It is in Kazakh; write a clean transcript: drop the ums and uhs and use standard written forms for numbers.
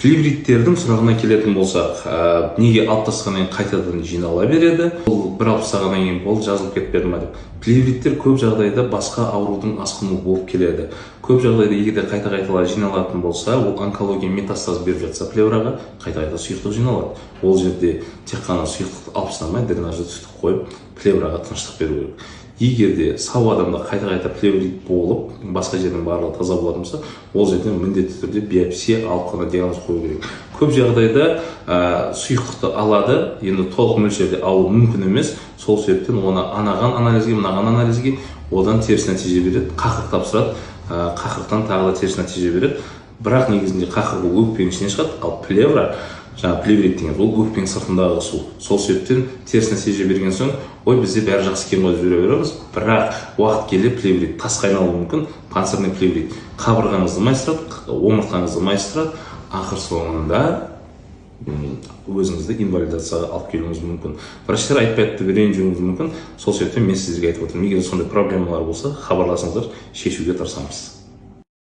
Плевриттердің сұрағына келетін болсақ, неге алып тастағаннан кейін қайтадан жинала береді? Ол бір алып тастағаннан кейін ол жазылып кетпеді ма деп. Плевриттер көп жағдайда басқа аурудың асқынуы болып келеді. Көп жағдайда егер қайта-қайталай жиналатын болса, ол онкология метастаз беріп жатса плевраға, қайта-қайта сұйықтық жиналады. Ол жерде тек қана сұйықтықты алып тастамай, дренажды түтіп қойып, плевраға тыныштық беру керек. Егер де сау адамда қайта-қайта плеврит болып, басқа жердің барлығы таза болатын болса, ол жерден міндетті түрде биопсия алып қана диагноз қою керек. Көп жағдайда сұйықтықты алады, енді толық мөлшерде алу мүмкін емес. Сол себептен оны анаған анализге, мынаған анализге, одан теріс нәтиже береді, қақырық тапсырады, қақырықтан тағы да теріс нәтиже береді. Бірақ негізінде қақырық ол өкпенің ішінен шығады, ал плевра, жаңа плеврит деген ол өкпенің сыртындағы су. Сол себептен теріс нәтиже берген соң, ой, бізде бәрі жақсы екен ғой деп жүре береміз. Бірақ уақыт келе плеврит тасқа айналуы мүмкін. Панцирный плеврит қабырғаңызды майыстырады, омыртқаңызды майыстырады, ақыр соңында өзіңізді инвалидацияға алып келуіңіз мүмкін. Врачтар айтпайды деп ренжуіңіз мүмкін. Сол себептен мен сіздерге айтып отырмын. Егер сондай проблемалар болса, хабарласыңыздар, шешуге тырысамыз.